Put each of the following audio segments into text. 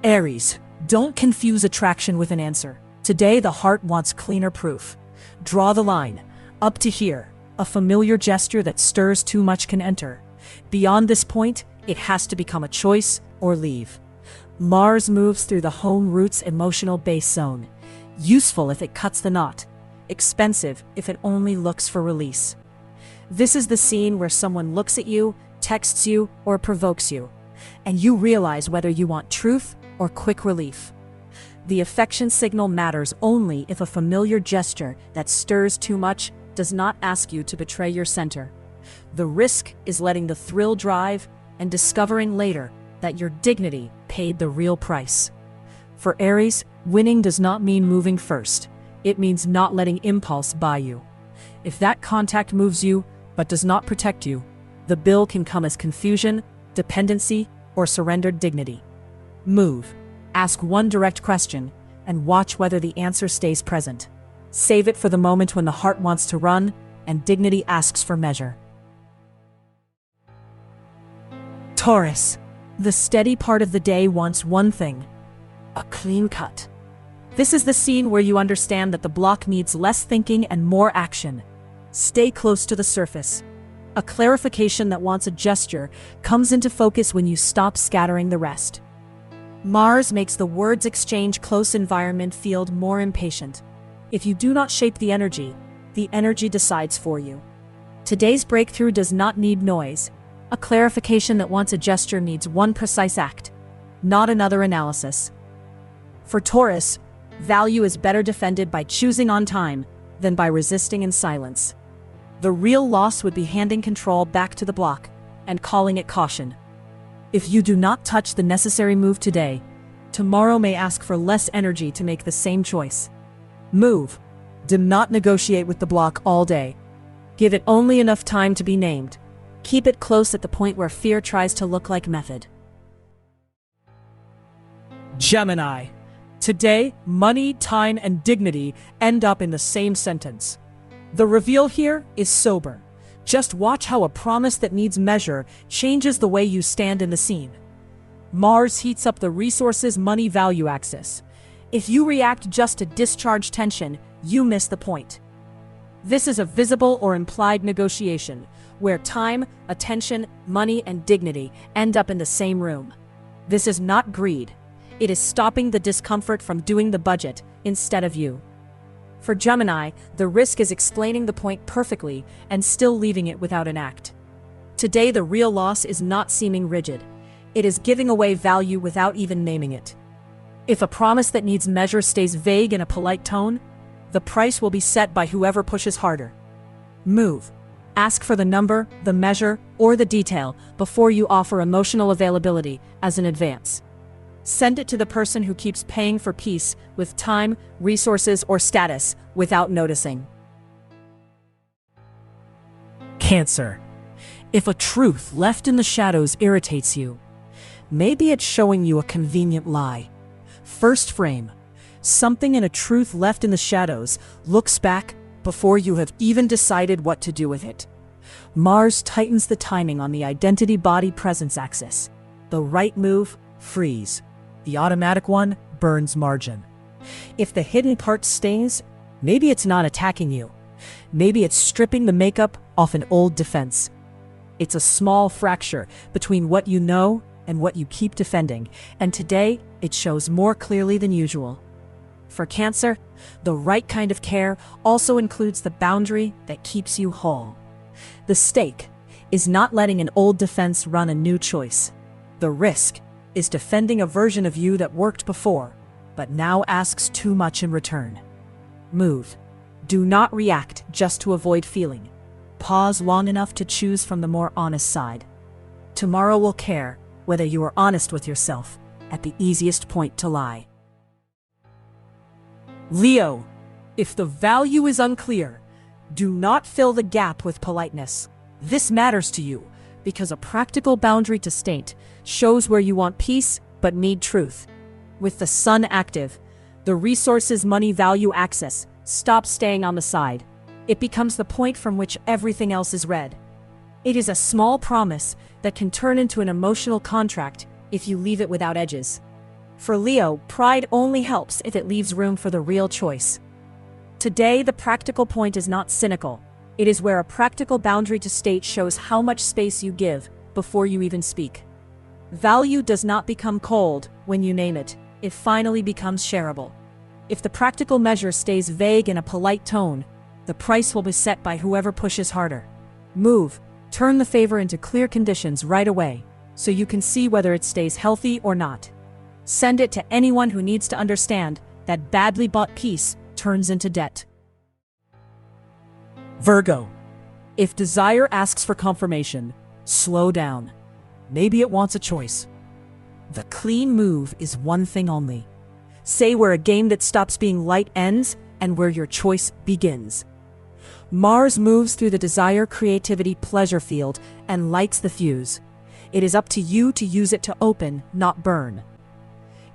Aries, don't confuse attraction with an answer. Today, the heart wants cleaner proof. Draw the line. Up to here, a familiar gesture that stirs too much can enter. Beyond this point, it has to become a choice or leave. Mars moves through the home root's emotional base zone. Useful if it cuts the knot. Expensive if it only looks for release. This is the scene where someone looks at you, texts you, or provokes you, and you realize whether you want truth or quick relief. The affection signal matters only if a familiar gesture that stirs too much does not ask you to betray your center. The risk is letting the thrill drive and discovering later that your dignity paid the real price. For Aries, winning does not mean moving first. It means not letting impulse buy you. If that contact moves you, but does not protect you, the bill can come as confusion, dependency, or surrendered dignity. Move. Ask one direct question, and watch whether the answer stays present. Save it for the moment when the heart wants to run, and dignity asks for measure. Taurus. The steady part of the day wants one thing: a clean cut. This is the scene where you understand that the block needs less thinking and more action. Stay close to the surface. A clarification that wants a gesture comes into focus when you stop scattering the rest. Mars makes the words exchange close environment feel more impatient. If you do not shape the energy decides for you. Today's breakthrough does not need noise. A clarification that wants a gesture needs one precise act, not another analysis. For Taurus, value is better defended by choosing on time than by resisting in silence. The real loss would be handing control back to the block and calling it caution. If you do not touch the necessary move today, tomorrow may ask for less energy to make the same choice. Move. Do not negotiate with the block all day. Give it only enough time to be named. Keep it close at the point where fear tries to look like method. Gemini. Today, money, time, and dignity end up in the same sentence. The reveal here is sober. Just watch how a promise that needs measure changes the way you stand in the scene. Mars heats up the resources money value axis. If you react just to discharge tension, you miss the point. This is a visible or implied negotiation, where time, attention, money, and dignity end up in the same room. This is not greed. It is stopping the discomfort from doing the budget instead of you. For Gemini, the risk is explaining the point perfectly and still leaving it without an act. Today, the real loss is not seeming rigid. It is giving away value without even naming it. If a promise that needs measure stays vague in a polite tone, the price will be set by whoever pushes harder. Move. Ask for the number, the measure, or the detail before you offer emotional availability as an advance. Send it to the person who keeps paying for peace with time, resources, or status without noticing. Cancer. If a truth left in the shadows irritates you, maybe it's showing you a convenient lie. First frame. Something in a truth left in the shadows looks back before you have even decided what to do with it. Mars tightens the timing on the identity-body-presence axis. The right move, freeze. The automatic one, burns margin. If the hidden part stays, maybe it's not attacking you. Maybe it's stripping the makeup off an old defense. It's a small fracture between what you know and what you keep defending, and today it shows more clearly than usual. For Cancer, the right kind of care also includes the boundary that keeps you whole. The stake is not letting an old defense run a new choice. The risk is defending a version of you that worked before, but now asks too much in return. Move. Do not react just to avoid feeling. Pause long enough to choose from the more honest side. Tomorrow will care whether you are honest with yourself at the easiest point to lie. Leo. If the value is unclear, do not fill the gap with politeness. This matters to you because a practical boundary to state shows where you want peace but need truth. With the sun active, the resources money value axis stops staying on the side. It becomes the point from which everything else is read. It is a small promise that can turn into an emotional contract if you leave it without edges. For Leo, pride only helps if it leaves room for the real choice. Today, the practical point is not cynical. It is where a practical boundary to state shows how much space you give before you even speak. Value does not become cold when you name it. It finally becomes shareable. If the practical measure stays vague in a polite tone, the price will be set by whoever pushes harder. Move, turn the favor into clear conditions right away, so you can see whether it stays healthy or not. Send it to anyone who needs to understand that badly bought peace turns into debt. Virgo. If desire asks for confirmation, slow down. Maybe it wants a choice. The clean move is one thing only. Say where a game that stops being light ends and where your choice begins. Mars moves through the desire, creativity, pleasure field and lights the fuse. It is up to you to use it to open, not burn.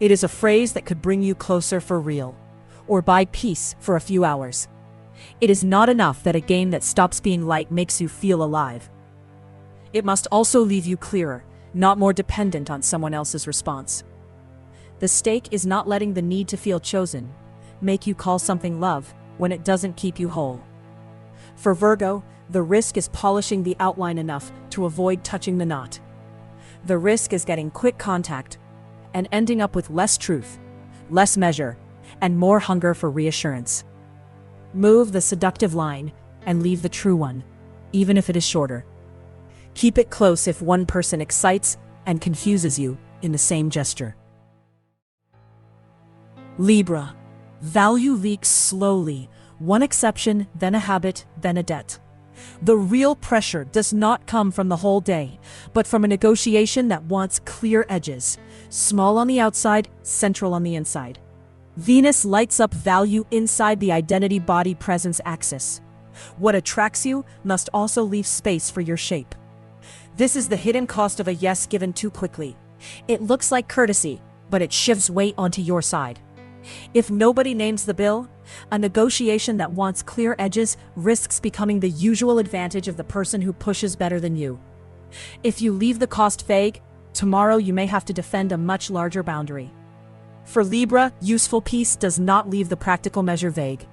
It is a phrase that could bring you closer for real, or buy peace for a few hours. It is not enough that a game that stops being light makes you feel alive. It must also leave you clearer, not more dependent on someone else's response. The stake is not letting the need to feel chosen make you call something love when it doesn't keep you whole. For Virgo, the risk is polishing the outline enough to avoid touching the knot. The risk is getting quick contact and ending up with less truth, less measure, and more hunger for reassurance. Move the seductive line and leave the true one, even if it is shorter. Keep it close if one person excites and confuses you in the same gesture. Libra. Value leaks slowly, one exception, then a habit, then a debt. The real pressure does not come from the whole day, but from a negotiation that wants clear edges, small on the outside, central on the inside. Venus lights up value inside the identity-body-presence axis. What attracts you must also leave space for your shape. This is the hidden cost of a yes given too quickly. It looks like courtesy, but it shifts weight onto your side. If nobody names the bill, a negotiation that wants clear edges risks becoming the usual advantage of the person who pushes better than you. If you leave the cost vague, tomorrow you may have to defend a much larger boundary. For Libra, useful peace does not leave the practical measure vague.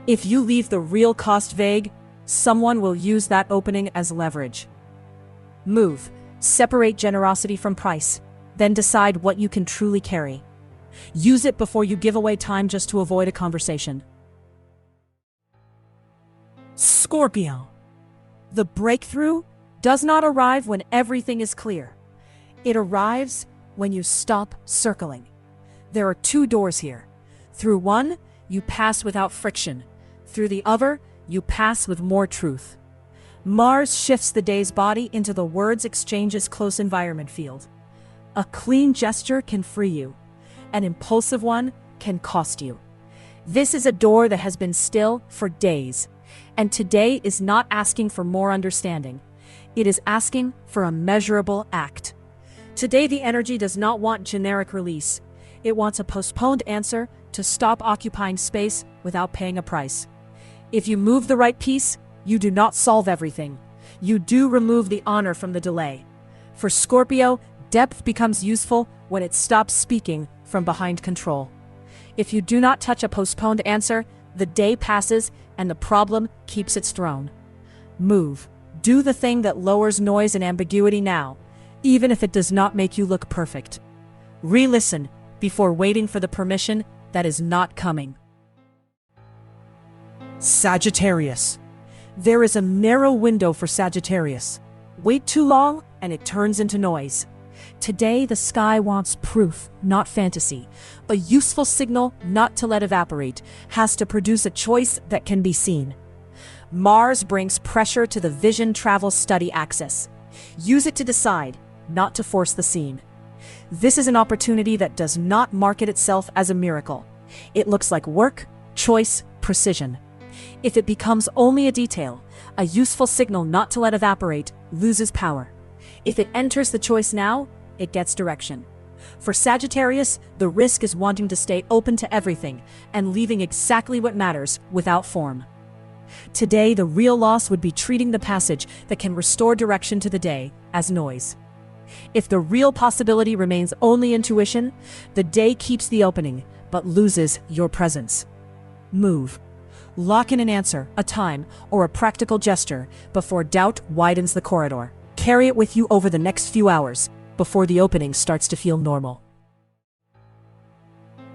If you leave the real cost vague, someone will use that opening as leverage. Move, separate generosity from price, then decide what you can truly carry. Use it before you give away time just to avoid a conversation. Scorpio. The breakthrough does not arrive when everything is clear. It arrives when you stop circling. There are two doors here. Through one, you pass without friction. Through the other, you pass with more truth. Mars shifts the day's body into the words exchange's close environment field. A clean gesture can free you. An impulsive one can cost you. This is a door that has been still for days, and today is not asking for more understanding. It is asking for a measurable act. Today the energy does not want generic release. It wants a postponed answer to stop occupying space without paying a price. If you move the right piece, you do not solve everything. You do remove the honor from the delay. For Scorpio, depth becomes useful when it stops speaking from behind control. If you do not touch a postponed answer, the day passes and the problem keeps its throne. Move. Do the thing that lowers noise and ambiguity now, even if it does not make you look perfect. Re-listen before waiting for the permission that is not coming. Sagittarius. There is a narrow window for Sagittarius. Wait too long and it turns into noise. Today the sky wants proof, not fantasy. A useful signal not to let evaporate has to produce a choice that can be seen. Mars brings pressure to the vision travel study axis. Use it to decide, not to force the scene. This is an opportunity that does not market itself as a miracle. It looks like work, choice, precision. If it becomes only a detail, a useful signal not to let evaporate loses power. If it enters the choice now, it gets direction. For Sagittarius, the risk is wanting to stay open to everything and leaving exactly what matters without form. Today, the real loss would be treating the passage that can restore direction to the day as noise. If the real possibility remains only intuition, the day keeps the opening, but loses your presence. Move. Lock in an answer, a time, or a practical gesture before doubt widens the corridor. Carry it with you over the next few hours before the opening starts to feel normal.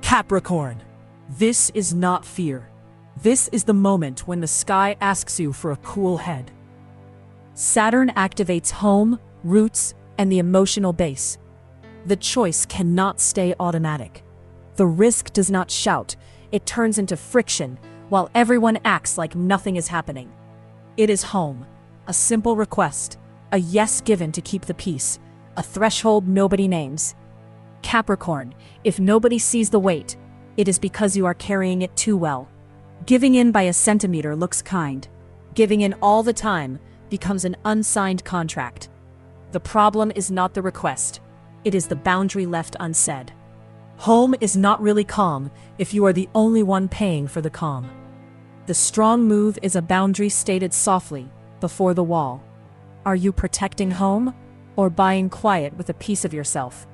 Capricorn. This is not fear. This is the moment when the sky asks you for a cool head. Saturn activates home, roots, and the emotional base. The choice cannot stay automatic. The risk does not shout, it turns into friction, while everyone acts like nothing is happening. It is home, a simple request, a yes given to keep the peace, a threshold nobody names. Capricorn, if nobody sees the weight, it is because you are carrying it too well. Giving in by a centimeter looks kind. Giving in all the time becomes an unsigned contract. The problem is not the request, it is the boundary left unsaid. Home is not really calm if you are the only one paying for the calm. The strong move is a boundary stated softly, before the wall. Are you protecting home, or buying quiet with a piece of yourself?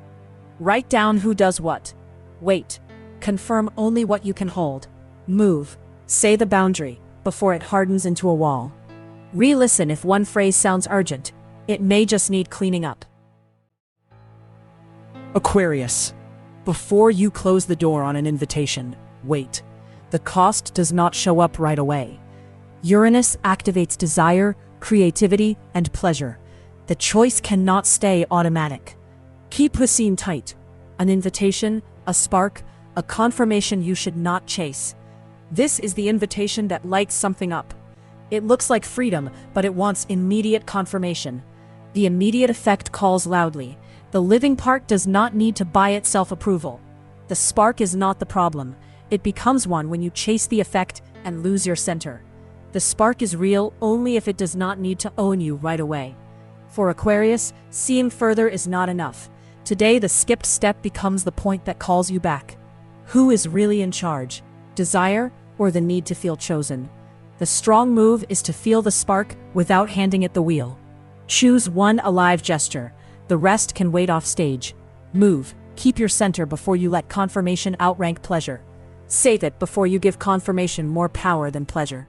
Write down who does what. Wait. Confirm only what you can hold. Move. Say the boundary, before it hardens into a wall. Re-listen if one phrase sounds urgent. It may just need cleaning up. Aquarius. Before you close the door on an invitation, wait. The cost does not show up right away. Uranus activates desire, creativity, and pleasure. The choice cannot stay automatic. Keep the scene tight. An invitation, a spark, a confirmation you should not chase. This is the invitation that lights something up. It looks like freedom, but it wants immediate confirmation. The immediate effect calls loudly. The living part does not need to buy itself approval. The spark is not the problem. It becomes one when you chase the effect and lose your center. The spark is real only if it does not need to own you right away. For Aquarius, seeing further is not enough. Today, the skipped step becomes the point that calls you back. Who is really in charge? Desire or the need to feel chosen? The strong move is to feel the spark without handing it the wheel. Choose one alive gesture. The rest can wait off stage. Move. Keep your center before you let confirmation outrank pleasure. Save it before you give confirmation more power than pleasure.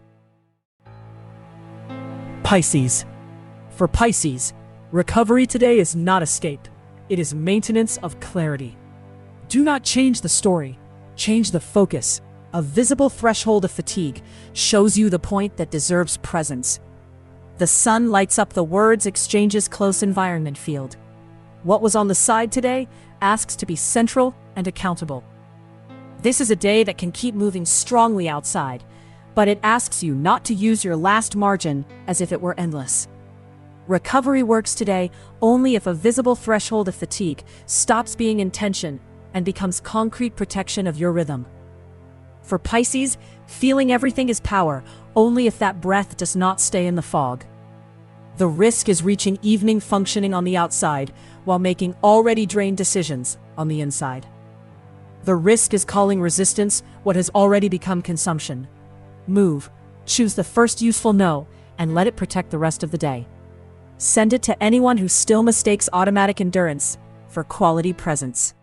Pisces. For Pisces, recovery today is not escape. It is maintenance of clarity. Do not change the story. Change the focus. A visible threshold of fatigue shows you the point that deserves presence. The sun lights up the words exchanges close environment field. What was on the side today asks to be central and accountable. This is a day that can keep moving strongly outside, but it asks you not to use your last margin as if it were endless. Recovery works today only if a visible threshold of fatigue stops being intention and becomes concrete protection of your rhythm. For Pisces, feeling everything is power only if that breath does not stay in the fog. The risk is reaching evening functioning on the outside while making already drained decisions on the inside. The risk is calling resistance what has already become consumption. Move, choose the first useful no, and let it protect the rest of the day. Send it to anyone who still mistakes automatic endurance for quality presence.